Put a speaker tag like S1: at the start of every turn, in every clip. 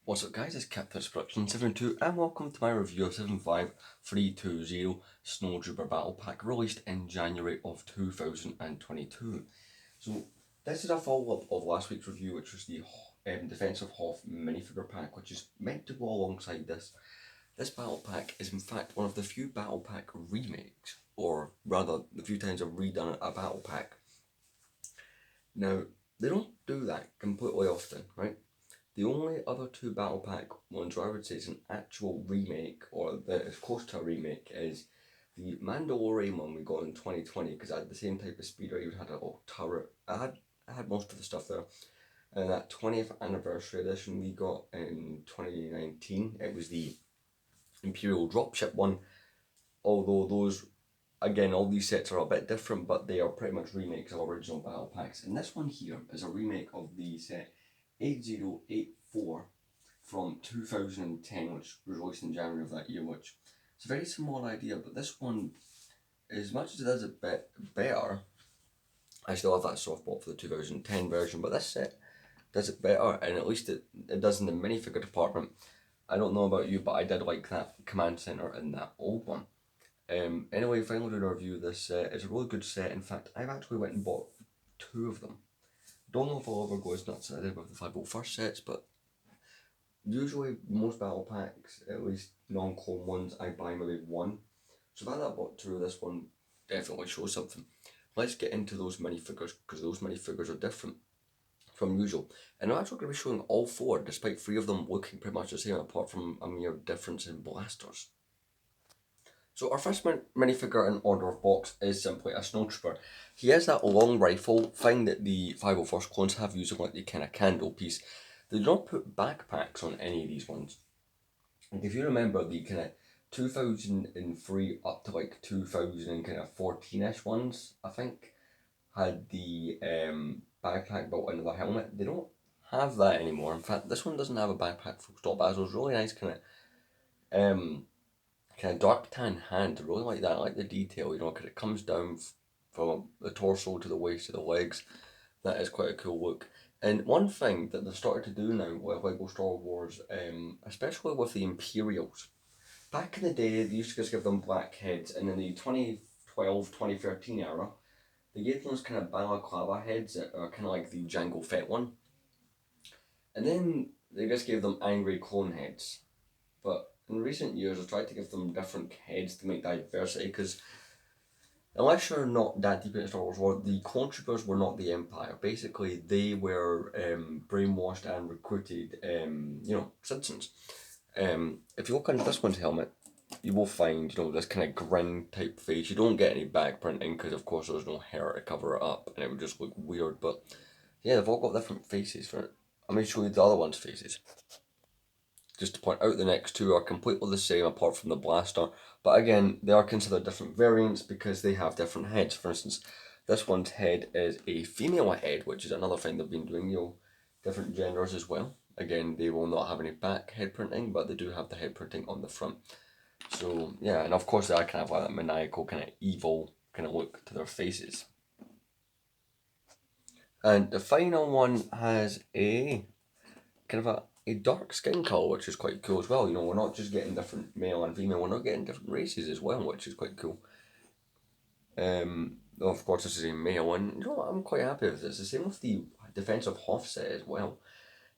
S1: What's up guys, it's Captain's Production 72 and welcome to my review of 75320 Snowtrooper Battle Pack released in January of 2022. So this is a follow-up of last week's review, which was the Defensive Hoth minifigure pack, which is meant to go alongside this. This battle pack is in fact one of the few battle pack remakes, or rather the few times I've redone a battle pack. Now, they don't do that completely often, right? The only other two battle pack ones where I would say it's an actual remake, or that is close to a remake, is the Mandalorian one we got in 2020, because I had the same type of speeder. You had a little turret. I had most of the stuff there. And that 20th anniversary edition we got in 2019, it was the Imperial dropship one. Although those, again, all these sets are a bit different, but they are pretty much remakes of original battle packs. And this one here is a remake of the set 8084 from 2010, which was released in January of that year, which is a very similar idea, but this one, as much as it is a bit better, I still have that soft spot for the 2010 version, but this set does it better, and at least it does in the minifigure department. I don't know about you, but I did like that command center in that old one. Anyway, finally doing a review of this set. It's a really good set. In fact, I've actually went and bought two of them. Don't know if I'll ever go as nuts as I did with the 501st sets, but usually most battle packs, at least non-clone ones, I buy maybe one. So if I bought two of this one, definitely shows something. Let's get into those minifigures, because those minifigures are different from usual. And I'm actually going to be showing all four, despite three of them looking pretty much the same, apart from a mere difference in blasters. So our first minifigure in order of box is simply a Snowtrooper. He has that long rifle thing that the 501st clones have, using like the kind of candle piece. They do not put backpacks on any of these ones. And if you remember the kind of 2003 up to like 2014-ish ones, I think, had the backpack built into the helmet. They don't have that anymore. In fact, this one doesn't have a backpack full stop. But it was really nice kind of dark tan hand. I really like that. I like the detail, you know, because it comes down from the torso to the waist to the legs. That is quite a cool look. And one thing that they've started to do now with LEGO Star Wars, especially with the Imperials, back in the day they used to just give them black heads, and in the 2012, 2013 era, they gave them those kind of balaclava heads that are kind of like the Jango Fett one. And then they just gave them angry clone heads. But in recent years, I've tried to give them different heads to make diversity, because unless you're not that deep into Star Wars lore, the clone troopers were not the Empire. Basically, they were brainwashed and recruited, citizens. If you look under this one's helmet, you will find, this kind of grin type face. You don't get any back printing because, of course, there's no hair to cover it up, and it would just look weird. But yeah, they've all got different faces for it. I'm going to show you the other one's faces. Just to point out, the next two are completely the same apart from the blaster, but again, they are considered different variants because they have different heads. For instance, this one's head is a female head, which is another thing they've been doing, different genders as well. Again, they will not have any back head printing, but they do have the head printing on the front. So yeah, and of course they are kind of like that maniacal, kind of evil kind of look to their faces. And the final one has a kind of a dark skin colour, which is quite cool as well. We're not just getting different male and female, we're not getting different races as well, which is quite cool. Of course, this is a male, and I'm quite happy with this. The same with the Defensive Hoth set as well.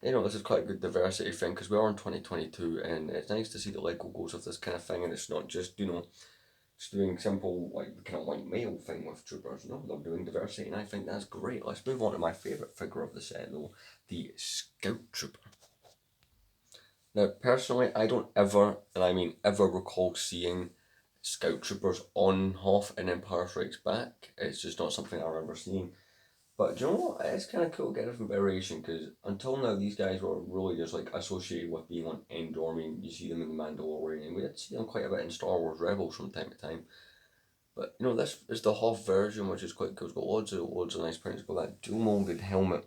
S1: This is quite a good diversity thing, because we are in 2022, and it's nice to see the LEGO goes with this kind of thing, and it's not just, just doing simple, like, kind of like male thing with troopers. No, they're doing diversity, and I think that's great. Let's move on to my favourite figure of the set, though, the Scout Trooper. Now, personally, I don't ever, and I mean ever, recall seeing Scout Troopers on Hoth in Empire Strikes Back. It's just not something I remember seeing. But do you know what? It's kind of cool to get a different variation, because until now, these guys were really just like associated with being on Endor. I mean, you see them in The Mandalorian, and we did see them quite a bit in Star Wars Rebels from time to time. But this is the Hoth version, which is quite cool. It's got loads of nice prints. It's got that dual molded helmet.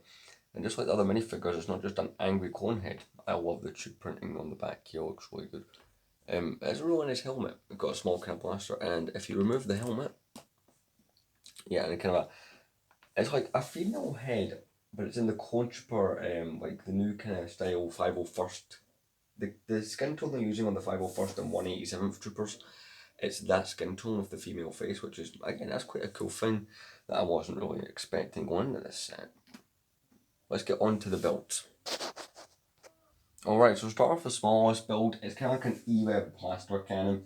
S1: And just like the other minifigures, it's not just an angry clone head. I love the tube printing on the back here, looks really good. It's a really nice helmet. It's got a small kind of blaster, and if you remove the helmet, yeah, and it's like a female head, but it's in the clone trooper, like the new kind of style 501st the skin tone they're using on the 501st and 187th Troopers, it's that skin tone with the female face, which is, again, that's quite a cool thing that I wasn't really expecting going into this set. Let's get on to the builds. Alright, so start off the smallest build. It's kind of like an E-Web blaster cannon.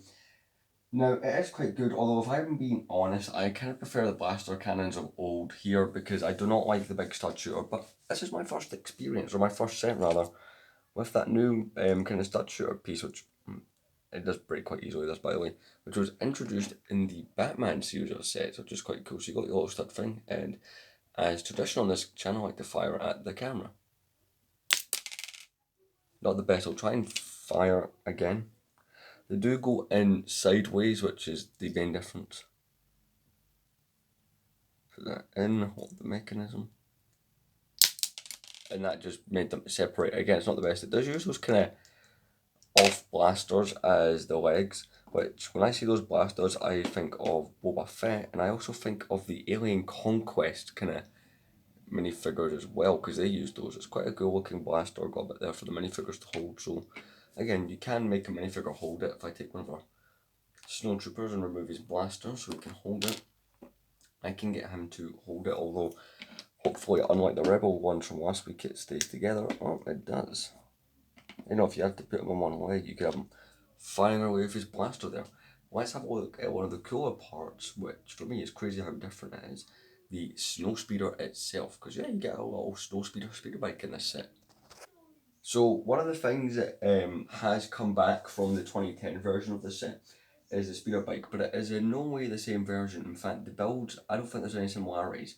S1: Now, it is quite good, although if I'm being honest, I kind of prefer the blaster cannons of old here because I do not like the big stud shooter, but this is my first experience, or my first set rather, with that new kind of stud shooter piece, which it does break quite easily, this by the way, which was introduced in the Batman series of sets, which is quite cool. So you got your little stud thing, and as tradition on this channel, I like to fire at the camera. Not the best, I'll try and fire again. They do go in sideways, which is the main difference. Put that in, hold the mechanism. And that just made them separate. Again, it's not the best. It does use those kind of off blasters as the legs, which when I see those blasters, I think of Boba Fett, and I also think of the Alien Conquest kind of minifigures as well, because they use those. It's quite a cool looking blaster, got a bit there for the minifigures to hold. So again, you can make a minifigure hold it. If I take one of our snowtroopers and remove his blaster so he can hold it, I can get him to hold it, although hopefully, unlike the Rebel ones from last week, it stays together. Oh, it does. You know, if you had to put him on one leg, you could have him firing away with his blaster there. Let's have a look at one of the cooler parts, which for me is crazy how different it is. The snow speeder itself, because yeah, you get a little snow speeder bike in this set. So one of the things that has come back from the 2010 version of this set is the speeder bike, but it is in no way the same version. In fact, the builds, I don't think there's any similarities.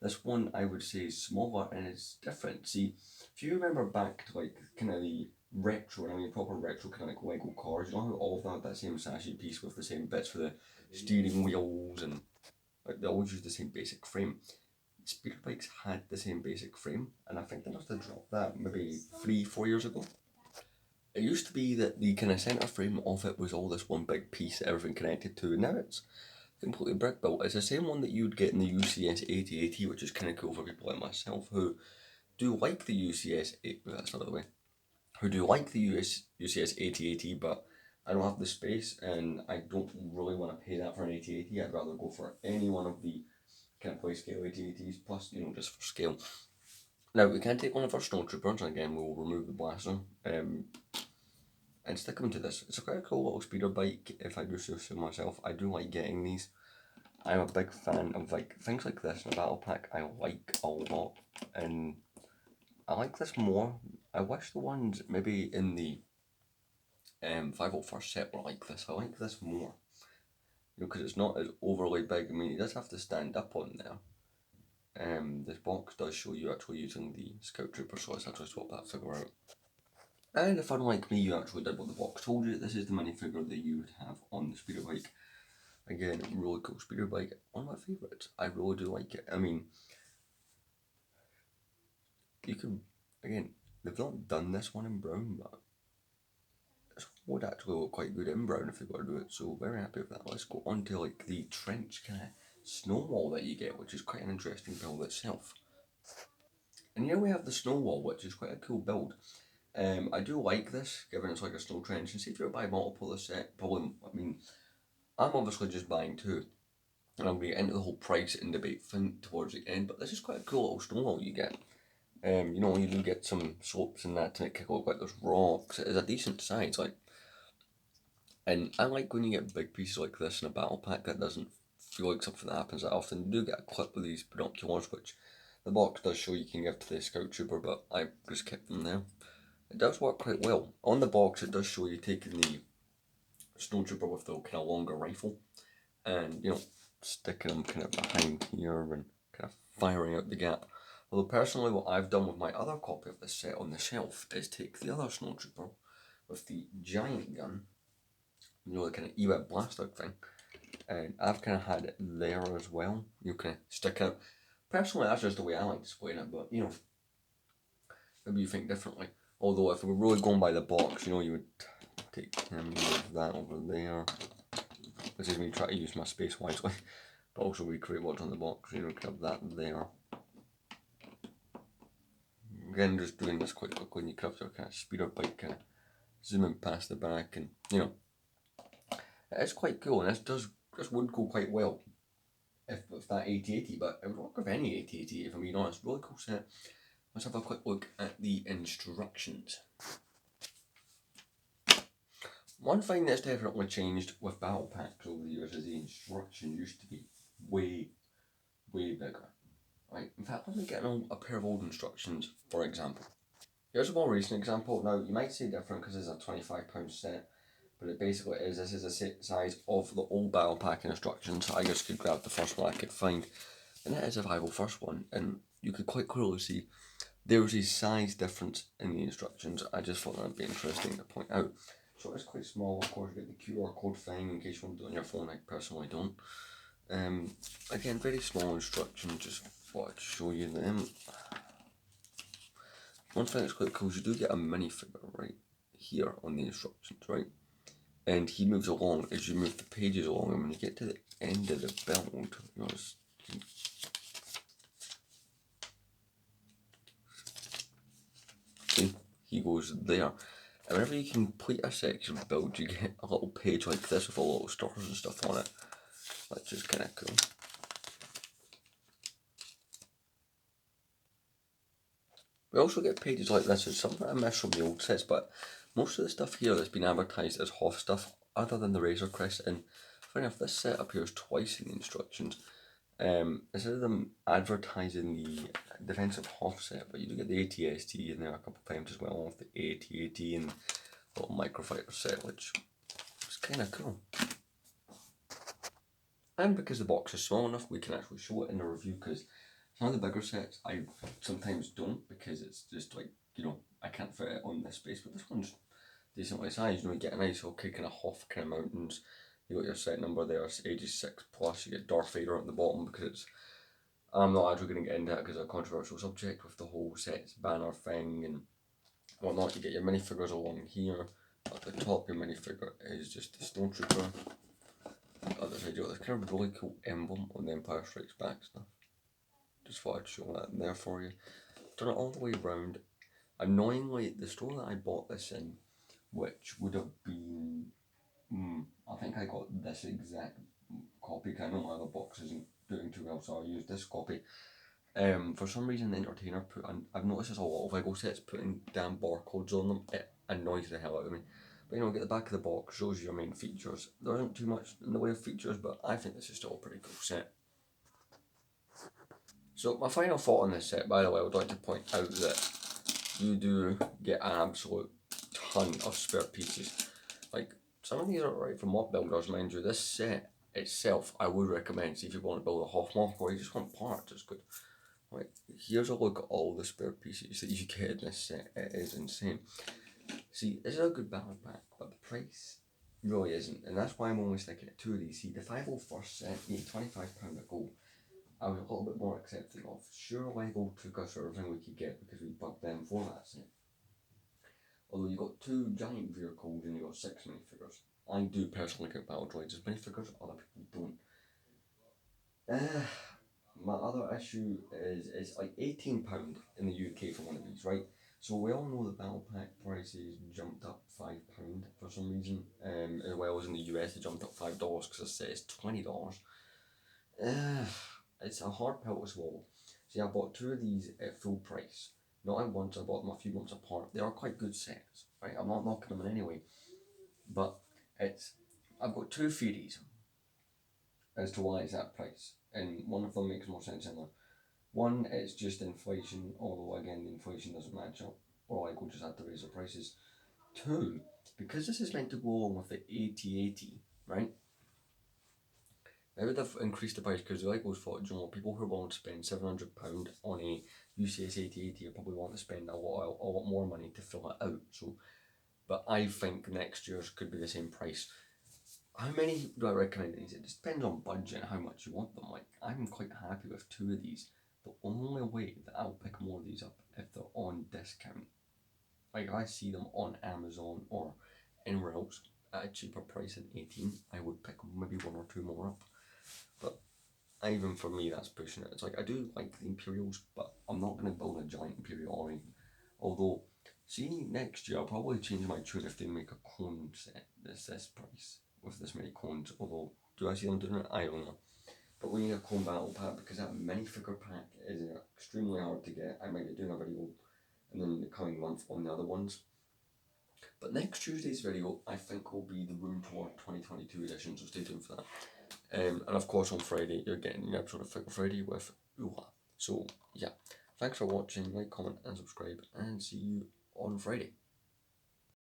S1: This one I would say is smaller and it's different. See, if you remember back to like kind of the retro, I mean proper retro kind of like Lego cars, you know how all of them had that same sassy piece with the same bits for the steering wheels, and like they always use the same basic frame. Speeder bikes had the same basic frame, and I think they must have dropped that maybe 3-4 years ago. It used to be that the kind of centre frame of it was all this one big piece that everything connected to, and now it's completely brick built. It's the same one that you'd get in the UCS 8080, which is kind of cool for people like myself who do like the UCS 8, that's not the way, who do like the UCS 8080, but I don't have the space and I don't really want to pay that for an 8080. I'd rather go for any one of the kind of play scale 8080s, plus, you know, just for scale. Now, we can take one of our snowtroopers, and again, we'll remove the blaster, and stick them to this. It's a quite a cool little speeder bike, if I do so myself. I do like getting these. I'm a big fan of like things like this in a battle pack. I like a lot, and I like this more. I wish the ones maybe in the 501st set were like this. I like this more, you know, because it's not as overly big. I mean, it does have to stand up on there. This box does show you actually using the Scout Trooper, so let's actually swap that figure out. And if unlike me, you actually did what the box told you, this is the minifigure that you would have on the speeder bike. Again, really cool speeder bike, one of my favourites. I really do like it. I mean, you could, again, they've not done this one in brown, but this would actually look quite good in brown if they were to do it, so very happy with that. Let's go on to like the trench kind of snow wall that you get, which is quite an interesting build itself. And here we have the snow wall, which is quite a cool build. I do like this, given it's like a snow trench, and see if you were to buy multiple of the set, probably, I mean, I'm obviously just buying two, and I'm going to get into the whole price and debate thing towards the end, but this is quite a cool little snow wall you get. You know, you do get some slopes and that to make it look like there's rocks. It is a decent size, like, and I like when you get big pieces like this in a battle pack that doesn't feel like something that happens that often. You do get a clip of these binoculars, which the box does show you can give to the Scout Trooper, but I just kept them there. It does work quite well. On the box, it does show you taking the snowtrooper with the kind of longer rifle and, you know, sticking them kind of behind here and kind of firing out the gap. Although personally, what I've done with my other copy of this set on the shelf is take the other snowtrooper with the giant gun, you know, the kind of E-Web blaster thing, and I've kind of had it there as well. You can stick it. Personally, that's just the way I like displaying it, but, you know, maybe you think differently. Although if we were really going by the box, you know, you would take him, move that over there. This is me trying to use my space wisely, but also recreate what's on the box, you know, have that there. Again, just doing this quite quickly, and you could have your kind of speeder bike kind of zoom in past the back, and you know, it's quite cool, and this would go quite well if that 8080, but it would work with any 8080 if I'm being honest. Really cool set. Let's have a quick look at the instructions. One thing that's definitely changed with battle packs over the years is the instruction used to be way bigger. Right, in fact, let me get a pair of old instructions, for example. Here's a more recent example. Now, you might say different because it's a £25 set, but it basically is, this is a set size of the old battle pack instructions, so I just could grab the first one I could find, and that is a viable first one, and you could quite clearly see there was a size difference in the instructions. I just thought that would be interesting to point out. So it's quite small, of course. You get the QR code thing in case you want to do it on your phone. I personally don't. Again, very small instructions, just thought I'd show you them. One thing that's quite cool is you do get a minifigure right here on the instructions, right? And he moves along as you move the pages along, and when you get to the end of the build, see, he goes there. And whenever you complete a section build, you get a little page like this with all little stars and stuff on it, which is kind of cool. We also get pages like this. It's something I miss from the old sets, but most of the stuff here that's been advertised as Hoth stuff, other than the Razor Crest, and funny enough, this set appears twice in the instructions. Instead of them advertising the defensive Hoth set, but you do get the ATST in there a couple of times as well, with the AT-AT and the little microfighter set, which is kind of cool. And because the box is small enough, we can actually show it in the review, because some of the bigger sets I sometimes don't, because it's just like, you know, I can't fit it on this space, but this one's decently sized. You know, you get a nice okay kind of Hoth kind of mountains. You got your set number there, it's ages 6 plus. You get Darth Vader at the bottom, because it's, I'm not actually going to get into that because it's a controversial subject with the whole sets banner thing and whatnot. You get your minifigures along here. At the top, your minifigure is just the Stormtrooper. Other side, you got this kind of really cool emblem on the Empire Strikes Back stuff. Just thought I'd show that there for you. Turn it all the way around. Annoyingly, the store that I bought this in, which would have been, I think I got this exact copy, because I know my other box isn't doing too well, so I used this copy. For some reason, the Entertainer put, I've noticed there's a lot of Lego sets putting damn barcodes on them. It annoys the hell out of me. But you know, get the back of the box, shows you your main features. There isn't too much in the way of features, but I think this is still a pretty cool set. So my final thought on this set, by the way, I would like to point out that you do get an absolute ton of spare pieces. Like, some of these are right from Mod Builders, mind you. This set itself, I would recommend, see if you want to build a Hoth mock or you just want parts, it's good. Like, here's a look at all the spare pieces that you get in this set. It is insane. See, this is a good battle pack, but the price really isn't, and that's why I'm only sticking at 2 of these. See, the 501st set, £25 a go, I was a little bit more accepting of. Sure, Lego took us for everything we could get because we bugged them for that set. Although you got 2 giant vehicles and you got 6 minifigures. I do personally count battle droids as minifigures, other people don't. My other issue is it's like £18 in the UK for one of these, right? So we all know that battle pack prices jumped up £5 for some reason, as well as in the US they jumped up $5 because it says $20. It's a hard pill to swallow. See, I bought 2 of these at full price. Not at once, I bought them a few months apart. They are quite good sets, right? I'm not knocking them in any way. But I've got 2 theories as to why it's that price. And one of them makes more sense than the other. One, it's just inflation, although again, the inflation doesn't match up. Or I could just have to raise the prices. 2, because this is meant to go along with the AT-AT, right? Maybe they've increased the price because the Legos thought, you know, people who are willing to spend £700 on a UCS AT-AT are probably want to spend a lot more money to fill it out. So, but I think next year's could be the same price. How many do I recommend these? It just depends on budget and how much you want them. Like, I'm quite happy with 2 of these. The only way that I'll pick more of these up if they're on discount. Like, if I see them on Amazon or anywhere else at a cheaper price than 18, I would pick maybe 1 or 2 more up. But even for me, that's pushing it. It's like, I do like the Imperials, but I'm not going to build a giant Imperial army. Although, See, next year I'll probably change my tune if they make a cone set this price with this many cones. Although, do I see them doing it? I don't know. But we need a cone battle pack because that minifigure pack is extremely hard to get. I might be doing a video in the coming month on the other ones. But next Tuesday's video, I think, will be the Room Tour 2022 edition, so stay tuned for that. And of course, on Friday, you're getting an episode of Figure Friday with Uha. So, yeah. Thanks for watching, like, comment, and subscribe, and see you on Friday.